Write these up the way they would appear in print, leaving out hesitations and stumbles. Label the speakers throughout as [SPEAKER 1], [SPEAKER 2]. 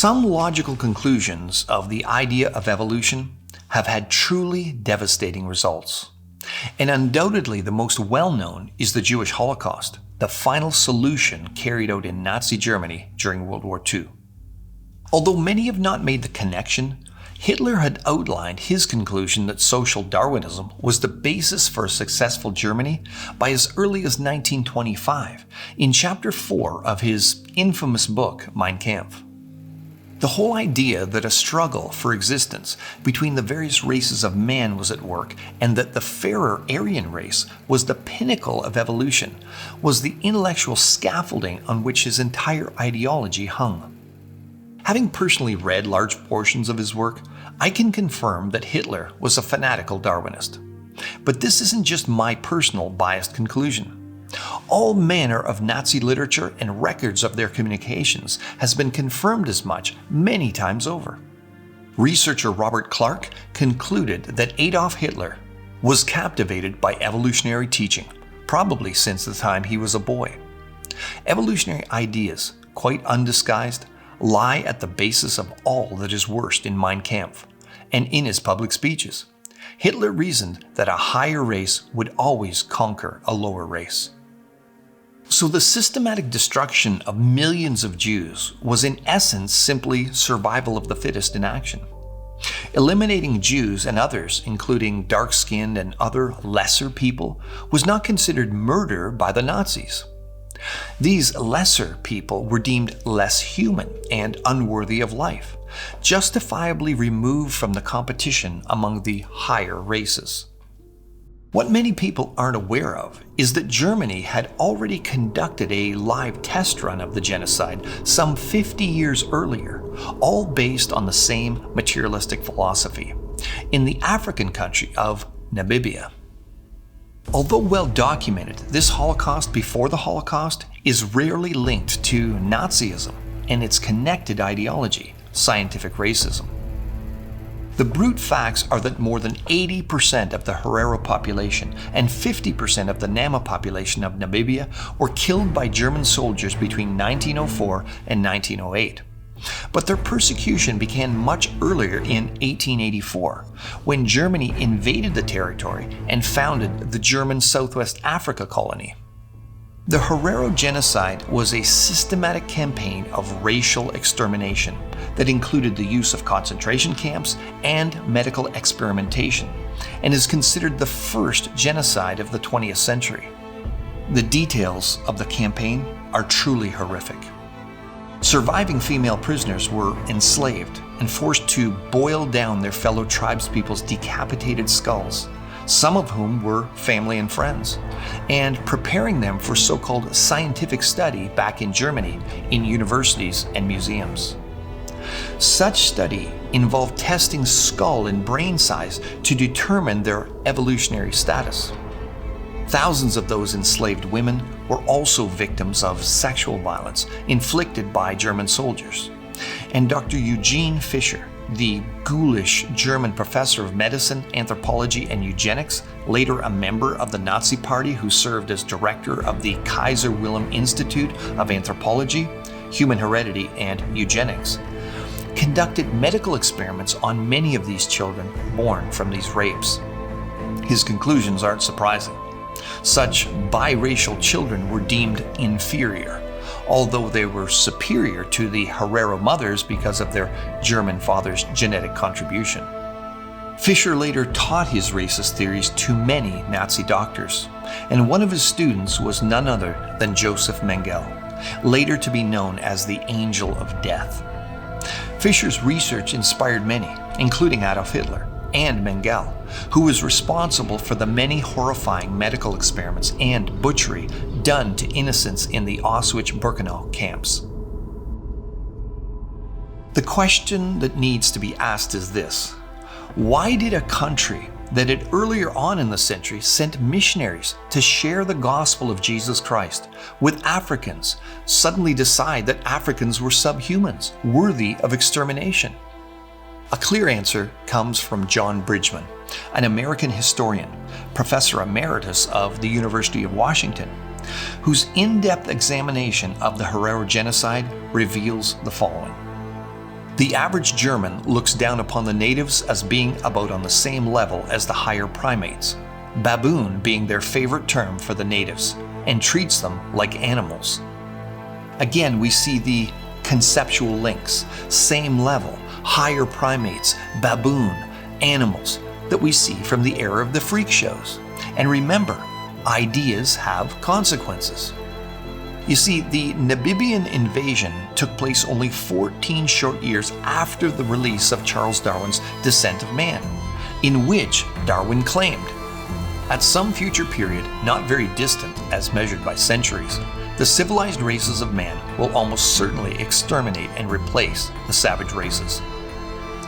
[SPEAKER 1] Some logical conclusions of the idea of evolution have had truly devastating results. And undoubtedly the most well-known is the Jewish Holocaust, the final solution carried out in Nazi Germany during World War II. Although many have not made the connection, Hitler had outlined his conclusion that social Darwinism was the basis for a successful Germany by as early as 1925 in Chapter 4 of his infamous book, Mein Kampf. The whole idea that a struggle for existence between the various races of man was at work and that the fairer Aryan race was the pinnacle of evolution was the intellectual scaffolding on which his entire ideology hung. Having personally read large portions of his work, I can confirm that Hitler was a fanatical Darwinist. But this isn't just my personal biased conclusion. All manner of Nazi literature and records of their communications has been confirmed as much many times over. Researcher Robert Clark concluded that Adolf Hitler was captivated by evolutionary teaching, probably since the time he was a boy. Evolutionary ideas, quite undisguised, lie at the basis of all that is worst in Mein Kampf and in his public speeches. Hitler reasoned that a higher race would always conquer a lower race. So the systematic destruction of millions of Jews was in essence simply survival of the fittest in action. Eliminating Jews and others, including dark-skinned and other lesser people, was not considered murder by the Nazis. These lesser people were deemed less human and unworthy of life, justifiably removed from the competition among the higher races. What many people aren't aware of is that Germany had already conducted a live test run of the genocide some 50 years earlier, all based on the same materialistic philosophy, in the African country of Namibia. Although well documented, this Holocaust before the Holocaust is rarely linked to Nazism and its connected ideology, scientific racism. The brute facts are that more than 80% of the Herero population and 50% of the Nama population of Namibia were killed by German soldiers between 1904 and 1908. But their persecution began much earlier in 1884, when Germany invaded the territory and founded the German Southwest Africa colony. The Herero genocide was a systematic campaign of racial extermination that included the use of concentration camps and medical experimentation, and is considered the first genocide of the 20th century. The details of the campaign are truly horrific. Surviving female prisoners were enslaved and forced to boil down their fellow tribespeople's decapitated skulls, some of whom were family and friends, and preparing them for so-called scientific study back in Germany in universities and museums. Such study involved testing skull and brain size to determine their evolutionary status. Thousands of those enslaved women were also victims of sexual violence inflicted by German soldiers. And Dr. Eugene Fischer, the ghoulish German professor of medicine, anthropology, and eugenics, later a member of the Nazi Party who served as director of the Kaiser Wilhelm Institute of Anthropology, Human Heredity, and Eugenics, conducted medical experiments on many of these children born from these rapes. His conclusions aren't surprising. Such biracial children were deemed inferior, although they were superior to the Herero mothers because of their German father's genetic contribution. Fischer later taught his racist theories to many Nazi doctors, and one of his students was none other than Joseph Mengele, later to be known as the Angel of Death. Fischer's research inspired many, including Adolf Hitler and Mengele, who was responsible for the many horrifying medical experiments and butchery done to innocents in the Auschwitz-Birkenau camps. The question that needs to be asked is this: why did a country that had earlier on in the century sent missionaries to share the gospel of Jesus Christ with Africans suddenly decide that Africans were subhumans, worthy of extermination? A clear answer comes from John Bridgman, an American historian, professor emeritus of the University of Washington, whose in-depth examination of the Herero genocide reveals the following. The average German looks down upon the natives as being about on the same level as the higher primates, baboon being their favorite term for the natives, and treats them like animals. Again, we see the conceptual links, same level, higher primates, baboon, animals, that we see from the era of the freak shows. And remember, ideas have consequences. You see, the Namibian invasion took place only 14 short years after the release of Charles Darwin's Descent of Man, in which Darwin claimed, at some future period, not very distant as measured by centuries, the civilized races of man will almost certainly exterminate and replace the savage races.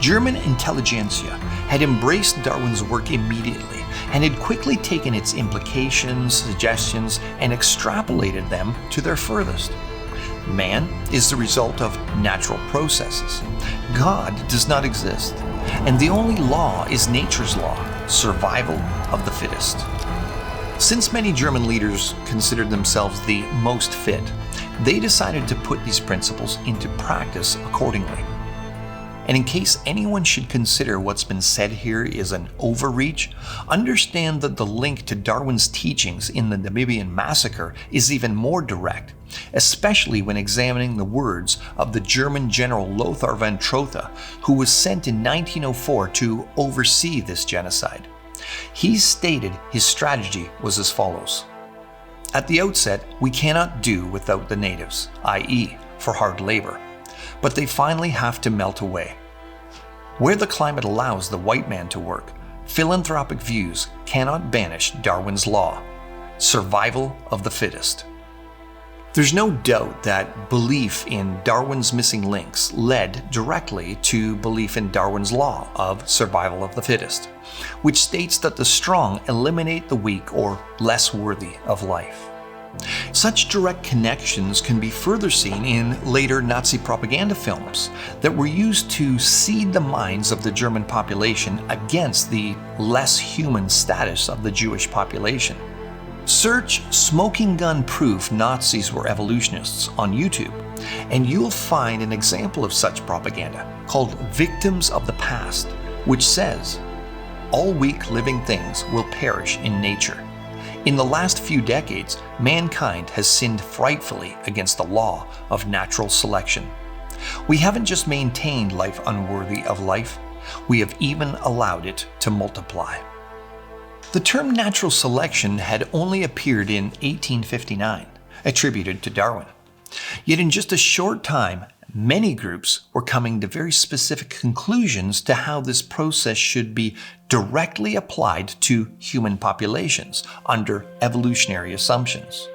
[SPEAKER 1] German intelligentsia had embraced Darwin's work immediately and had quickly taken its implications, suggestions, and extrapolated them to their furthest. Man is the result of natural processes. God does not exist, and the only law is nature's law, survival of the fittest. Since many German leaders considered themselves the most fit, they decided to put these principles into practice accordingly. And in case anyone should consider what's been said here is an overreach, understand that the link to Darwin's teachings in the Namibian massacre is even more direct, especially when examining the words of the German general Lothar von Trotha, who was sent in 1904 to oversee this genocide. He stated his strategy was as follows. At the outset, we cannot do without the natives, i.e., for hard labor, but they finally have to melt away. Where the climate allows the white man to work, philanthropic views cannot banish Darwin's law, survival of the fittest. There's no doubt that belief in Darwin's missing links led directly to belief in Darwin's law of survival of the fittest, which states that the strong eliminate the weak or less worthy of life. Such direct connections can be further seen in later Nazi propaganda films that were used to seed the minds of the German population against the less human status of the Jewish population. Search smoking gun proof Nazis were evolutionists on YouTube, and you'll find an example of such propaganda called Victims of the Past, which says, all weak living things will perish in nature. In the last few decades, mankind has sinned frightfully against the law of natural selection. We haven't just maintained life unworthy of life, we have even allowed it to multiply. The term natural selection had only appeared in 1859, attributed to Darwin. Yet in just a short time, many groups were coming to very specific conclusions to how this process should be directly applied to human populations under evolutionary assumptions.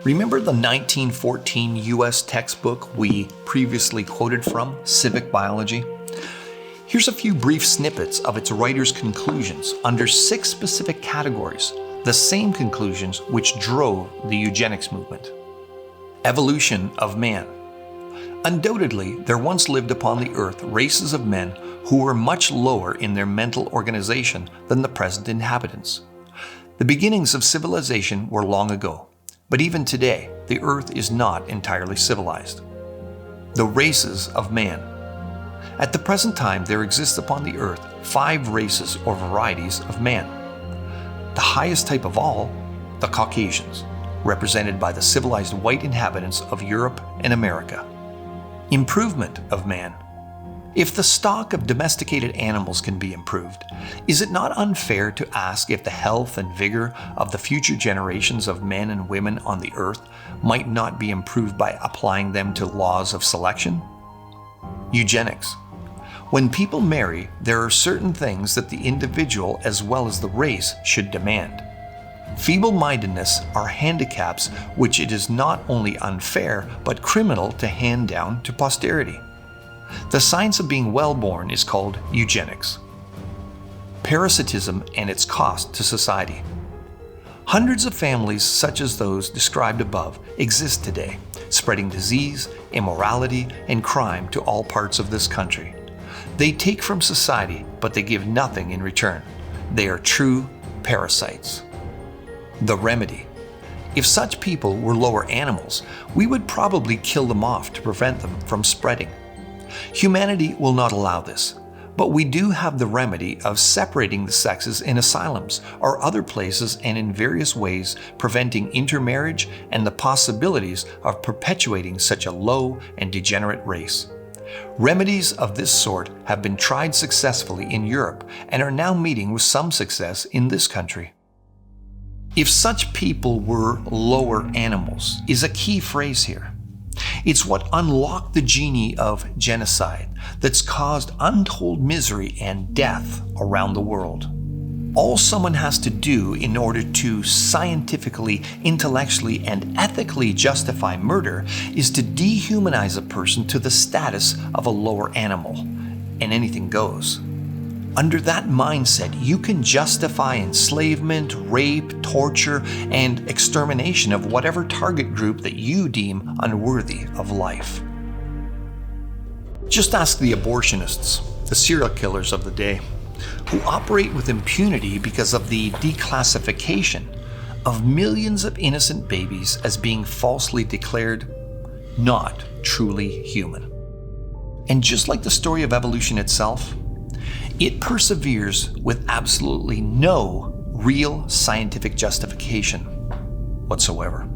[SPEAKER 1] Remember the 1914 US textbook we previously quoted from, Civic Biology? Here's a few brief snippets of its writer's conclusions under 6 specific categories, the same conclusions which drove the eugenics movement. Evolution of man. Undoubtedly, there once lived upon the earth races of men who were much lower in their mental organization than the present inhabitants. The beginnings of civilization were long ago, but even today, the earth is not entirely civilized. The races of man. At the present time, there exists upon the earth 5 races or varieties of man. The highest type of all, the Caucasians, represented by the civilized white inhabitants of Europe and America. Improvement of man. If the stock of domesticated animals can be improved, is it not unfair to ask if the health and vigor of the future generations of men and women on the earth might not be improved by applying them to laws of selection? Eugenics. When people marry, there are certain things that the individual as well as the race should demand. Feeble-mindedness are handicaps which it is not only unfair but criminal to hand down to posterity. The science of being well-born is called eugenics. Parasitism and its cost to society. Hundreds of families such as those described above exist today, spreading disease, immorality, and crime to all parts of this country. They take from society, but they give nothing in return. They are true parasites. The remedy. If such people were lower animals, we would probably kill them off to prevent them from spreading. Humanity will not allow this, but we do have the remedy of separating the sexes in asylums or other places and in various ways preventing intermarriage and the possibilities of perpetuating such a low and degenerate race. Remedies of this sort have been tried successfully in Europe and are now meeting with some success in this country. If such people were lower animals is a key phrase here. It's what unlocked the genie of genocide that's caused untold misery and death around the world. All someone has to do in order to scientifically, intellectually, and ethically justify murder is to dehumanize a person to the status of a lower animal, and anything goes. Under that mindset, you can justify enslavement, rape, torture, and extermination of whatever target group that you deem unworthy of life. Just ask the abortionists, the serial killers of the day, who operate with impunity because of the declassification of millions of innocent babies as being falsely declared not truly human. And just like the story of evolution itself, it perseveres with absolutely no real scientific justification whatsoever.